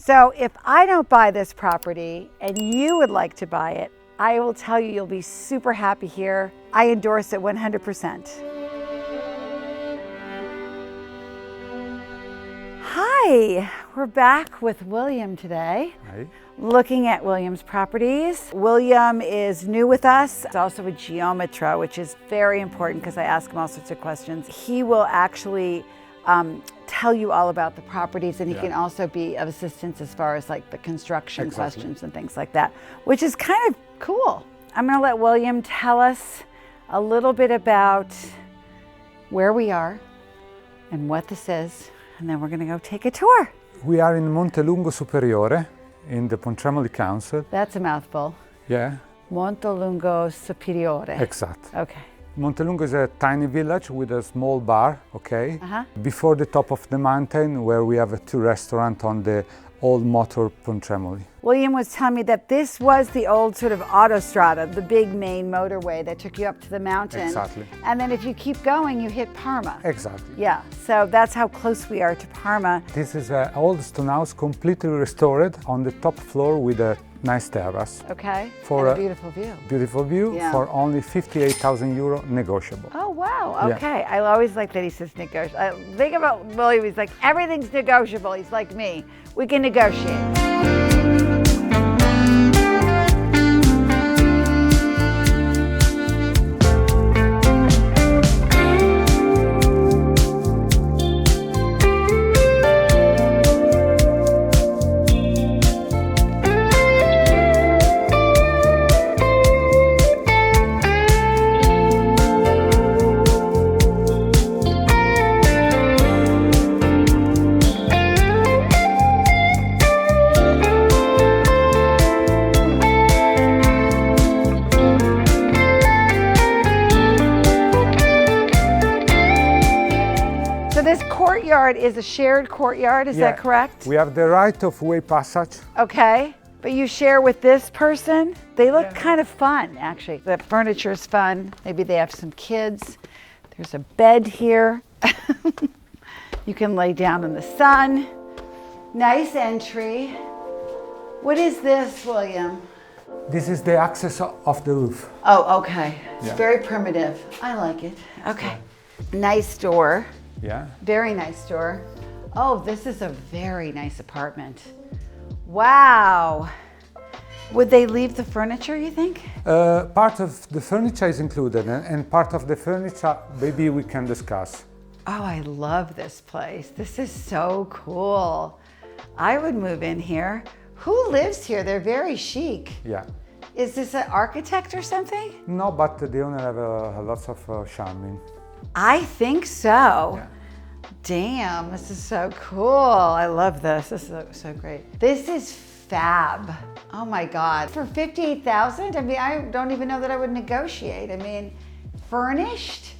So if I don't buy this property and you would like to buy it, I will tell you, you'll be super happy here. I endorse it 100%. Hi, we're back with William today. Hi. Looking at William's properties. William is new with us. He's also a geometra, which is very important because I ask him all sorts of questions. He will actually tell you all about the properties, and he can also be of assistance as far as like the construction questions and things like that, which is kind of cool. I'm gonna let William tell us a little bit about where we are and what this is, and then we're gonna go take a tour. We are in Montelungo Superiore in the Pontremoli Council. That's a mouthful. Yeah. Montelungo Superiore. Exact. Okay. Montelungo is a tiny village with a small bar, okay? Uh-huh. Before the top of the mountain, where we have two restaurants on the old motor Pontremoli. William was telling me that this was the old sort of autostrada, the big main motorway that took you up to the mountain. Exactly. And then if you keep going, you hit Parma. Exactly. Yeah, so that's how close we are to Parma. This is an old stone house, completely restored on the top floor with a nice terrace. Okay, For and a beautiful view. Beautiful view for only 58,000 euro negotiable. Oh, wow, okay. I always like that he says negotiable. Think about William, he's like, everything's negotiable. He's like me. We can negotiate. So this courtyard is a shared courtyard, is that correct? We have the right of way passage. Okay, but you share with this person? They look kind of fun, actually. The furniture is fun. Maybe they have some kids. There's a bed here. You can lay down in the sun. Nice entry. What is this, William? This is the access of the roof. Oh, okay. It's Yeah. very primitive. I like it. Okay. Nice door. Yeah. Very nice door. Oh, this is a very nice apartment. Wow. Would they leave the furniture, you think? Part of the furniture is included, and part of the furniture maybe we can discuss. Oh, I love this place. This is so cool. I would move in here. Who lives here? They're very chic. Yeah. Is this an architect or something? No, but the owner have lots of charming. I think so. Yeah. Damn, this is so cool. I love this. This is so great. This is fab. Oh my God. For 58,000? I mean, I don't even know that I would negotiate. I mean, furnished?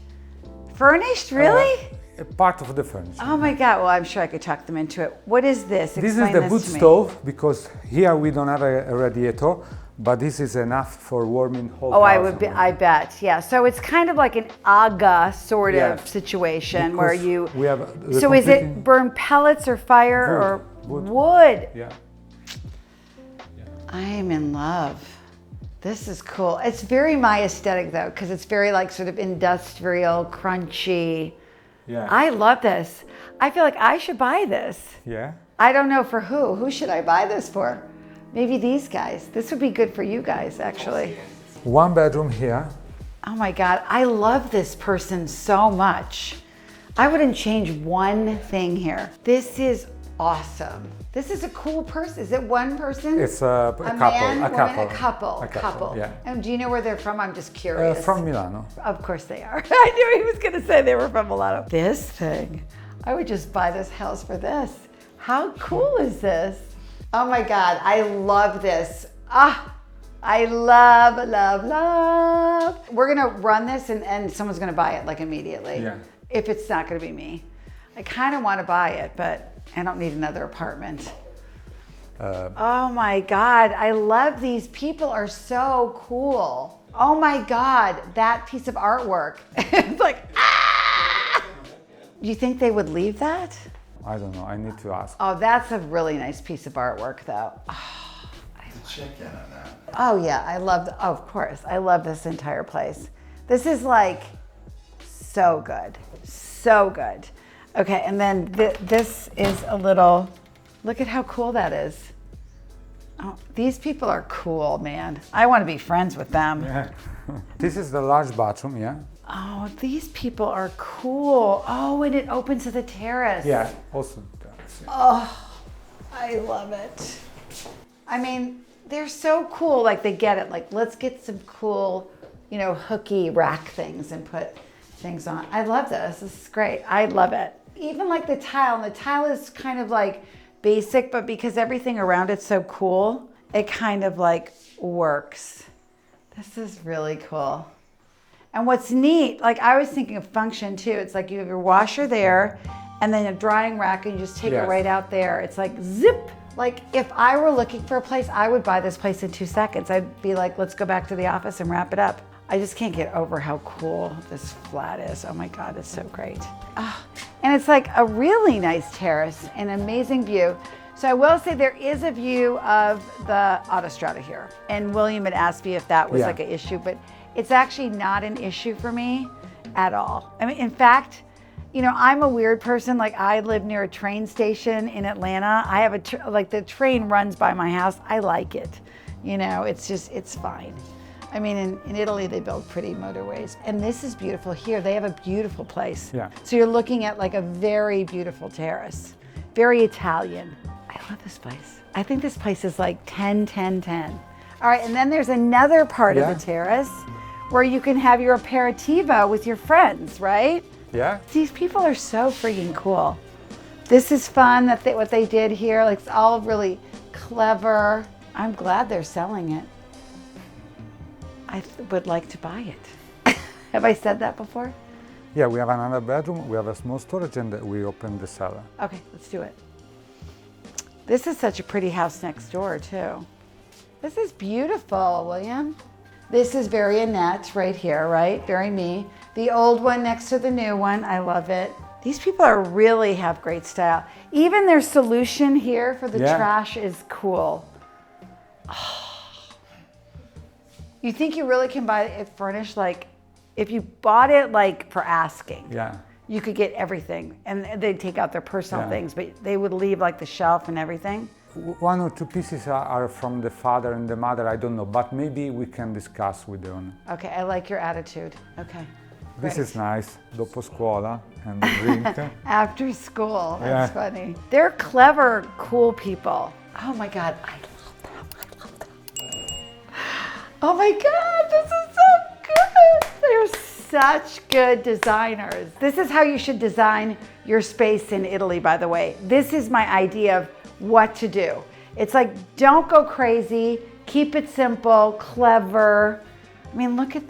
Furnished, really? Part of the furniture. Oh my God. Well, I'm sure I could talk them into it. What is this? This is Explain the this wood to me. stove, because here we don't have a radiator, but this is enough for warming whole Oh, house. I bet. Yeah. So it's kind of like an aga sort of Yeah. situation Because where you. we have the So is it completing- burn pellets or fire or Wood. wood? Yeah. I am in love. This is cool. It's very my aesthetic though, because it's very like sort of industrial, crunchy. Yeah. I love this. I feel like I should buy this. Yeah. I don't know for who. Who should I buy this for? Maybe these guys. This would be good for you guys, actually. One bedroom here. Oh my God, I love this person so much. I wouldn't change one thing here. This is awesome. This is a cool person. Is it one person? It's a couple. Man, a woman, couple. a couple. Yeah. And do you know where they're from? I'm just curious. From Milano. Of course they are. I knew he was going to say they were from Milano. This thing, I would just buy this house for this. How cool is this? Oh my God, I love this. I love, love, love. We're gonna run this and someone's gonna buy it like immediately. Yeah. If it's not gonna be me. I kind of want to buy it, but I don't need another apartment. Oh my God, I love these. People are so cool. Oh my God, that piece of artwork. It's like, ah! Do you think they would leave that? I don't know. I need to ask. Oh, that's a really nice piece of artwork, though. Oh, Check in on that. oh yeah, oh, of course. I love this entire place. This is like so good. So good. Okay, and then this is a little, look at how cool that is. Oh, these people are cool, man. I want to be friends with them. Yeah. This is the large bathroom, yeah? Oh, these people are cool. Oh, and it opens to the terrace. Yeah, also terrace. Yeah. Oh, I love it. I mean, they're so cool. Like, they get it. Like, let's get some cool, you know, hooky rack things and put things on. I love this. This is great. I love it. Even like the tile. And the tile is kind of like basic, but because everything around it's so cool, it kind of like works. This is really cool. And what's neat, like I was thinking of function too. It's like you have your washer there and then a drying rack and you just take it right out there. It's like zip. Like if I were looking for a place, I would buy this place in 2 seconds. I'd be like, let's go back to the office and wrap it up. I just can't get over how cool this flat is. Oh my God, it's so great. Oh, and it's like a really nice terrace, an amazing view. So I will say there is a view of the autostrada here. And William had asked me if that was like an issue, but it's actually not an issue for me at all. I mean, in fact, you know, I'm a weird person. Like I live near a train station in Atlanta. I have like the train runs by my house. I like it. You know, it's just, it's fine. I mean, in Italy, they build pretty motorways. And this is beautiful here. They have a beautiful place. Yeah. So you're looking at like a very beautiful terrace. Very Italian. I love this place. I think this place is like 10, 10, 10. All right, and then there's another part of the terrace where you can have your aperitivo with your friends, right? Yeah. These people are so freaking cool. This is fun, what they did here. Like, it's all really clever. I'm glad they're selling it. I would like to buy it. Have I said that before? Yeah, we have another bedroom, we have a small storage, and we open the cellar. Okay, let's do it. This is such a pretty house next door, too. This is beautiful, William. This is very Annette right here, right? Very me. The old one next to the new one. I love it. These people really have great style. Even their solution here for the trash is cool. Oh. You think you really can buy it furnished? Like, if you bought it like for asking, you could get everything. And they'd take out their personal things, but they would leave like the shelf and everything. 1 or 2 pieces are from the father and the mother, I don't know, but maybe we can discuss with the owner. Okay, I like your attitude. Okay. This is nice, dopo scuola and drink. After school, that's funny. They're clever, cool people. Oh my God, I love them. Oh my God, this is so good. They're such good designers. This is how you should design your space in Italy, by the way. This is my idea of what to do. It's like, don't go crazy, keep it simple, clever. I mean, look at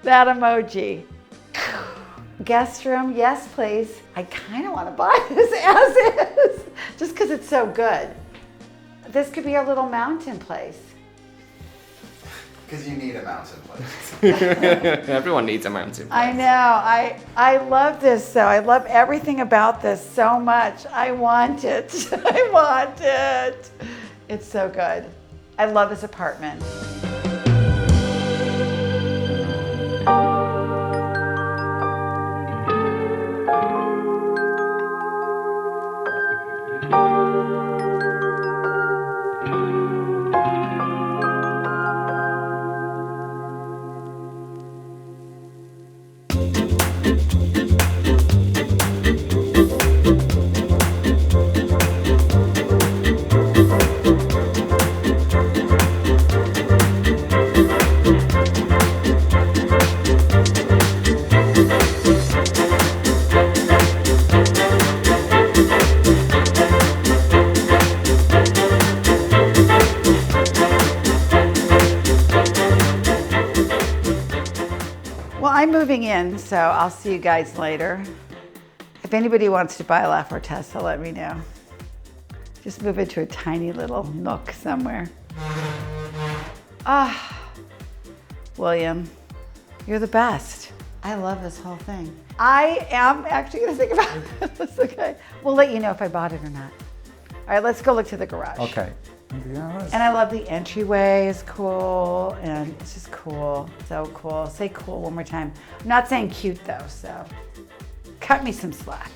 that emoji. Guest room, yes, please. I kind of want to buy this as is, just because it's so good. This could be a little mountain place. Because you need a mountain place. Everyone needs a mountain place. I know. I love this though. I love everything about this so much. I want it. I want it. It's so good. I love this apartment. I'm moving in, so I'll see you guys later. If anybody wants to buy a La Forteza, let me know. Just move into a tiny little nook somewhere. William, you're the best. I love this whole thing. I am actually gonna think about it. That's okay. We'll let you know if I bought it or not. All right, let's go look to the garage. Okay. And I love the entryway is cool, and it's just cool, so cool. Say cool one more time. I'm not saying cute though, so cut me some slack.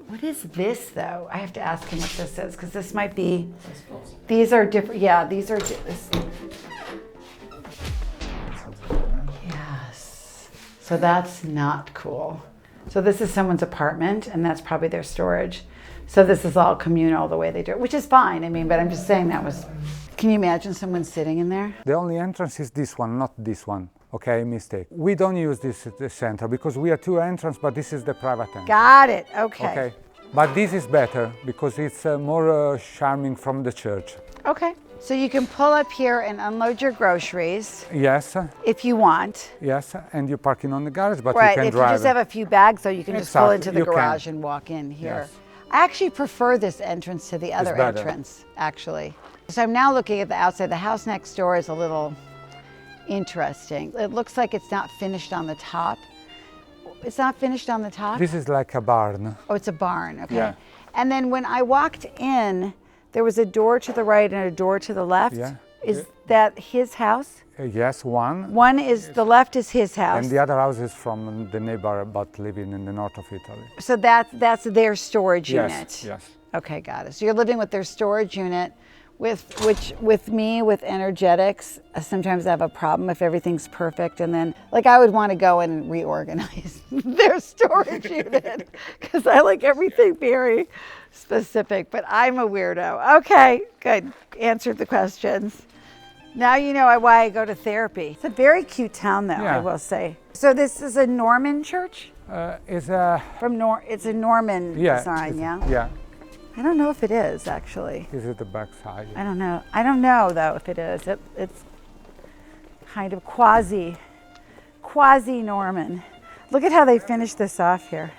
What is this though? I have to ask him what this is, because this might be, these are different, yeah, these are, yes. So that's not cool. So this is someone's apartment, and that's probably their storage. So this is all communal the way they do it, which is fine. I mean, but I'm just saying that was, can you imagine someone sitting in there? The only entrance is this one, not this one. Okay, mistake. We don't use this at the center because we have two entrances, but this is the private entrance. Got it, okay. Okay, but this is better because it's more charming from the church. Okay, so you can pull up here and unload your groceries. Yes. If you want. Yes, and you're parking on the garage, but right, you can if drive. you just have a few bags, though, you can just pull into the you garage can. and walk in here. Yes. I actually prefer this entrance to the other better. entrance, actually. So I'm now looking at the outside. The house next door is a little interesting. It looks like it's not finished on the top. It's not finished on the top? This is like a barn. Oh, it's a barn, okay. Yeah. And then when I walked in, there was a door to the right and a door to the left. Yeah. Is that his house? Yes, one. One is, the left is his house. And the other house is from the neighbor, but living in the north of Italy. So that's their storage unit. Yes. Okay, got it. So you're living with their storage unit, with me, with energetics, sometimes I have a problem if everything's perfect, and then like I would want to go and reorganize their storage unit because I like everything very specific, but I'm a weirdo. Okay, good. Answered the questions. Now you know why I go to therapy. It's a very cute town though, Yeah. I will say. So this is a Norman church? It's a It's a Norman design, yeah? Yeah. I don't know if it is actually. Is it the back side? I don't know. I don't know though if it is. It's kind of quasi Norman. Look at how they finished this off here.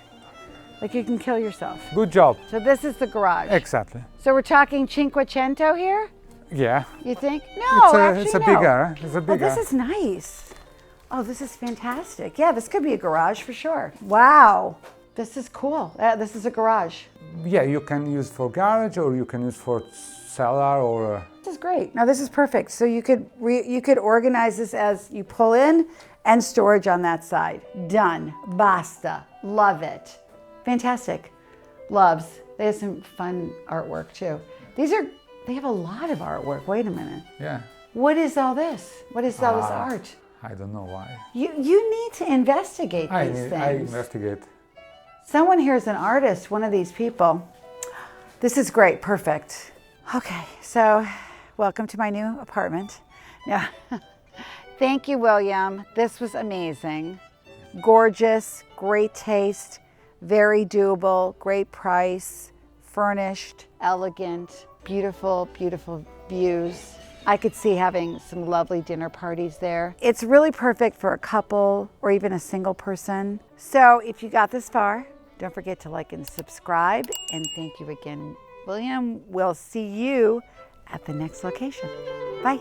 Like you can kill yourself. Good job. So this is the garage. Exactly. So we're talking Cinquecento here? Yeah. You think? No, actually it's a no. bigger. It's a Oh, bigger. this is nice. Oh, this is fantastic. Yeah, this could be a garage for sure. Wow. This is cool. This is a garage. Yeah, you can use for garage or you can use for cellar or. This is great. Now this is perfect. So you could organize this as you pull in and storage on that side. Done. Basta. Love it. Fantastic. Loves. They have some fun artwork too. They have a lot of artwork. Wait a minute. Yeah. What is all this? What is all this art? I don't know why. You need to investigate these things. I investigate. Someone here is an artist, one of these people. This is great, perfect. Okay, so welcome to my new apartment. Now, thank you, William. This was amazing. Gorgeous, great taste, very doable, great price, furnished, elegant, beautiful, beautiful views. I could see having some lovely dinner parties there. It's really perfect for a couple or even a single person. So if you got this far, don't forget to like and subscribe. And thank you again, William. We'll see you at the next location. Bye.